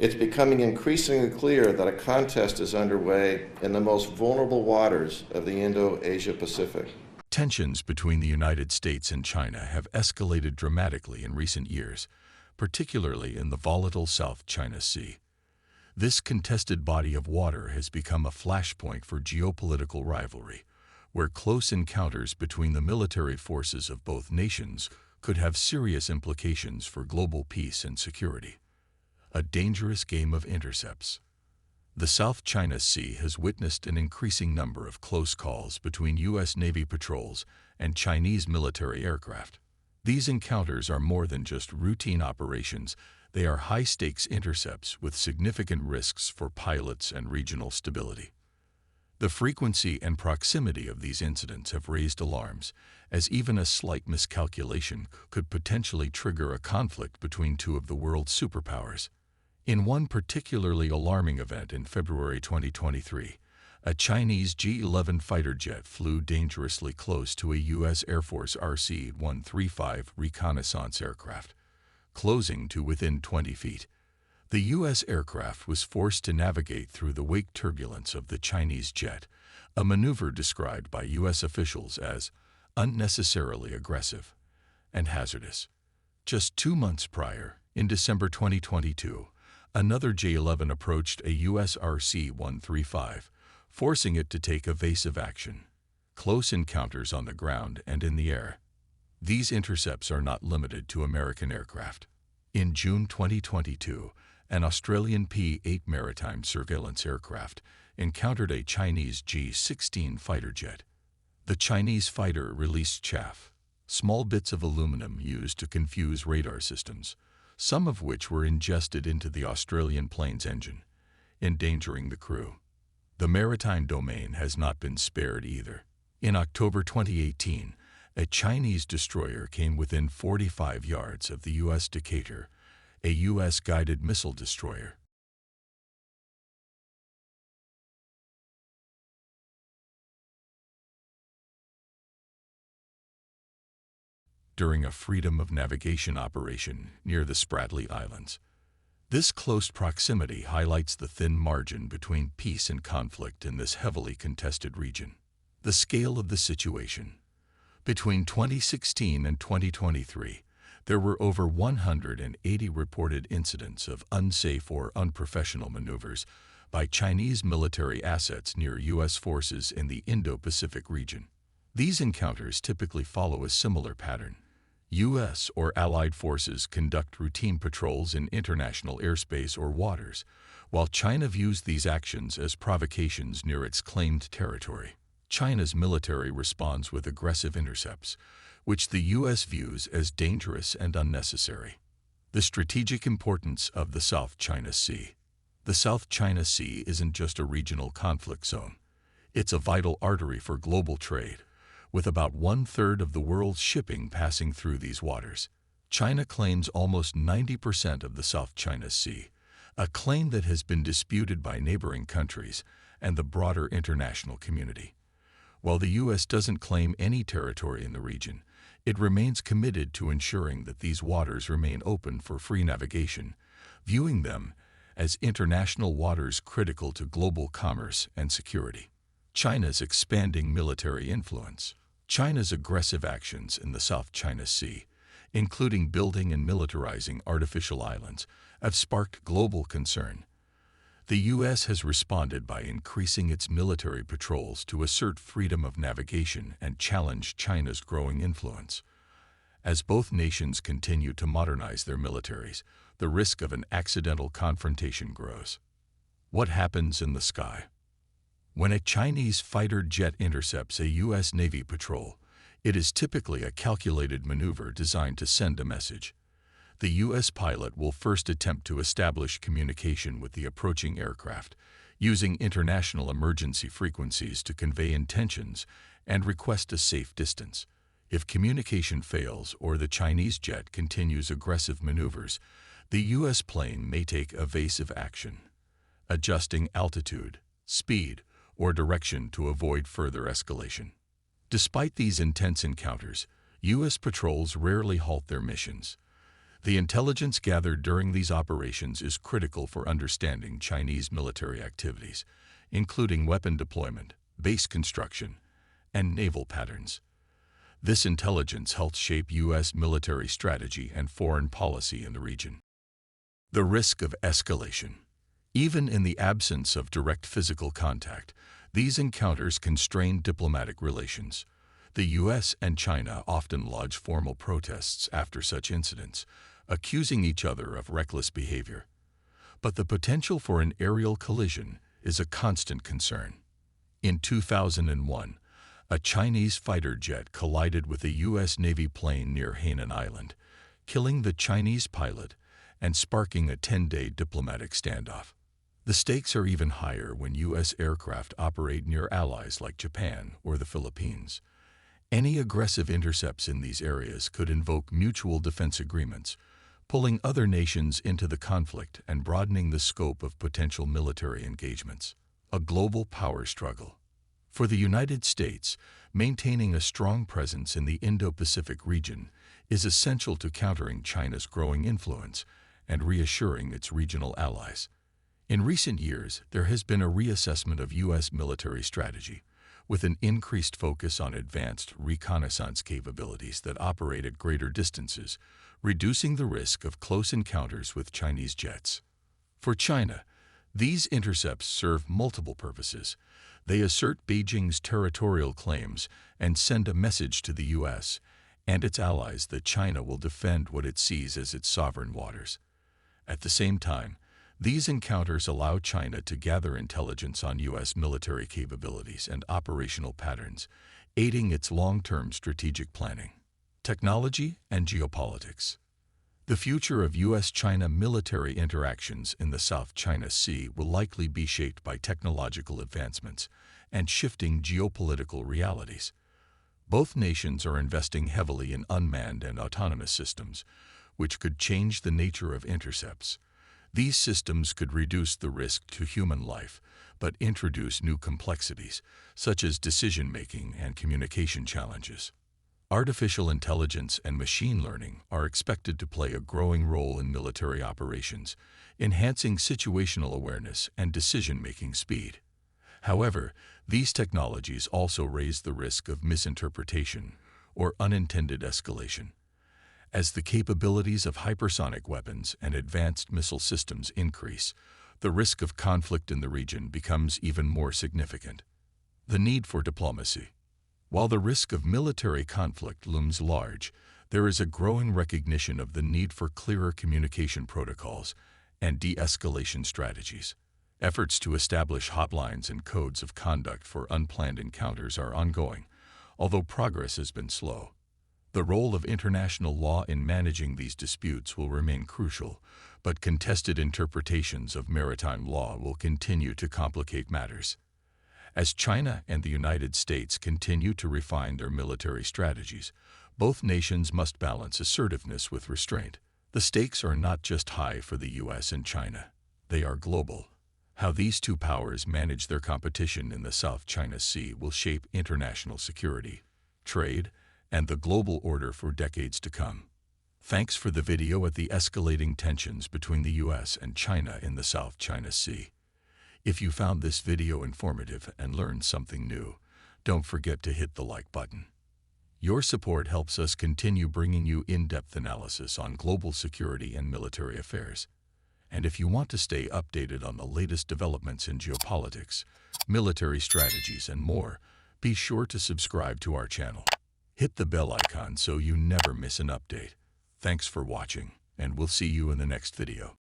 It's becoming increasingly clear that a contest is underway in the most vulnerable waters of the Indo-Asia Pacific. Tensions between the United States and China have escalated dramatically in recent years, particularly in the volatile South China Sea. This contested body of water has become a flashpoint for geopolitical rivalry, where close encounters between the military forces of both nations could have serious implications for global peace and security. A dangerous game of intercepts. The South China Sea has witnessed an increasing number of close calls between U.S. Navy patrols and Chinese military aircraft. These encounters are more than just routine operations. They are high-stakes intercepts with significant risks for pilots and regional stability. The frequency and proximity of these incidents have raised alarms, as even a slight miscalculation could potentially trigger a conflict between two of the world's superpowers. In one particularly alarming event in February 2023, a Chinese G-11 fighter jet flew dangerously close to a U.S. Air Force RC-135 reconnaissance aircraft, closing to within 20 feet. The U.S. aircraft was forced to navigate through the wake turbulence of the Chinese jet, a maneuver described by U.S. officials as unnecessarily aggressive and hazardous. Just 2 months prior, in December 2022, another J-11 approached a U.S. RC-135, forcing it to take evasive action. Close encounters on the ground and in the air. These intercepts are not limited to American aircraft. In June 2022, an Australian P-8 maritime surveillance aircraft encountered a Chinese G-16 fighter jet. The Chinese fighter released chaff, small bits of aluminum used to confuse radar systems, some of which were ingested into the Australian plane's engine, endangering the crew. The maritime domain has not been spared either. In October 2018, a Chinese destroyer came within 45 yards of the U.S. Decatur, a U.S. guided missile destroyer. During a freedom of navigation operation near the Spratly Islands. This close proximity highlights the thin margin between peace and conflict in this heavily contested region. The scale of the situation. Between 2016 and 2023, there were over 180 reported incidents of unsafe or unprofessional maneuvers by Chinese military assets near U.S. forces in the Indo-Pacific region. These encounters typically follow a similar pattern. U.S. or allied forces conduct routine patrols in international airspace or waters, while China views these actions as provocations near its claimed territory. China's military responds with aggressive intercepts, which the U.S. views as dangerous and unnecessary. The strategic importance of the South China Sea. The South China Sea isn't just a regional conflict zone. It's a vital artery for global trade, with about 1/3 of the world's shipping passing through these waters. China claims almost 90% of the South China Sea, a claim that has been disputed by neighboring countries and the broader international community. While the U.S. doesn't claim any territory in the region, it remains committed to ensuring that these waters remain open for free navigation, viewing them as international waters critical to global commerce and security. China's expanding military influence. China's aggressive actions in the South China Sea, including building and militarizing artificial islands, have sparked global concern. The U.S. has responded by increasing its military patrols to assert freedom of navigation and challenge China's growing influence. As both nations continue to modernize their militaries, the risk of an accidental confrontation grows. What happens in the sky? When a Chinese fighter jet intercepts a U.S. Navy patrol, it is typically a calculated maneuver designed to send a message. The U.S. pilot will first attempt to establish communication with the approaching aircraft, using international emergency frequencies to convey intentions and request a safe distance. If communication fails or the Chinese jet continues aggressive maneuvers, the U.S. plane may take evasive action, adjusting altitude, speed, or direction to avoid further escalation. Despite these intense encounters, U.S. patrols rarely halt their missions. The intelligence gathered during these operations is critical for understanding Chinese military activities, including weapon deployment, base construction, and naval patterns. This intelligence helps shape U.S. military strategy and foreign policy in the region. The risk of escalation. Even in the absence of direct physical contact, these encounters can strain diplomatic relations. The U.S. and China often lodge formal protests after such incidents, accusing each other of reckless behavior. But the potential for an aerial collision is a constant concern. In 2001, a Chinese fighter jet collided with a U.S. Navy plane near Hainan Island, killing the Chinese pilot and sparking a 10-day diplomatic standoff. The stakes are even higher when U.S. aircraft operate near allies like Japan or the Philippines. Any aggressive intercepts in these areas could invoke mutual defense agreements, pulling other nations into the conflict and broadening the scope of potential military engagements. A global power struggle. For the United States, maintaining a strong presence in the Indo-Pacific region is essential to countering China's growing influence and reassuring its regional allies. In recent years, there has been a reassessment of U.S. military strategy, with an increased focus on advanced reconnaissance capabilities that operate at greater distances, reducing the risk of close encounters with Chinese jets. For China, these intercepts serve multiple purposes. They assert Beijing's territorial claims and send a message to the U.S. and its allies that China will defend what it sees as its sovereign waters. At the same time, these encounters allow China to gather intelligence on U.S. military capabilities and operational patterns, aiding its long-term strategic planning. Technology and geopolitics. The future of U.S.-China military interactions in the South China Sea will likely be shaped by technological advancements and shifting geopolitical realities. Both nations are investing heavily in unmanned and autonomous systems, which could change the nature of intercepts. These systems could reduce the risk to human life, but introduce new complexities, such as decision-making and communication challenges. Artificial intelligence and machine learning are expected to play a growing role in military operations, enhancing situational awareness and decision-making speed. However, these technologies also raise the risk of misinterpretation or unintended escalation. As the capabilities of hypersonic weapons and advanced missile systems increase, the risk of conflict in the region becomes even more significant. The need for diplomacy. While the risk of military conflict looms large, there is a growing recognition of the need for clearer communication protocols and de-escalation strategies. Efforts to establish hotlines and codes of conduct for unplanned encounters are ongoing, although progress has been slow. The role of international law in managing these disputes will remain crucial, but contested interpretations of maritime law will continue to complicate matters. As China and the United States continue to refine their military strategies, both nations must balance assertiveness with restraint. The stakes are not just high for the U.S. and China, they are global. How these two powers manage their competition in the South China Sea will shape international security, trade, and the global order for decades to come. Thanks for the video at the escalating tensions between the U.S. and China in the South China Sea. If you found this video informative and learned something new, don't forget to hit the like button. Your support helps us continue bringing you in-depth analysis on global security and military affairs. And if you want to stay updated on the latest developments in geopolitics, military strategies, and more, be sure to subscribe to our channel. Hit the bell icon so you never miss an update. Thanks for watching, and we'll see you in the next video.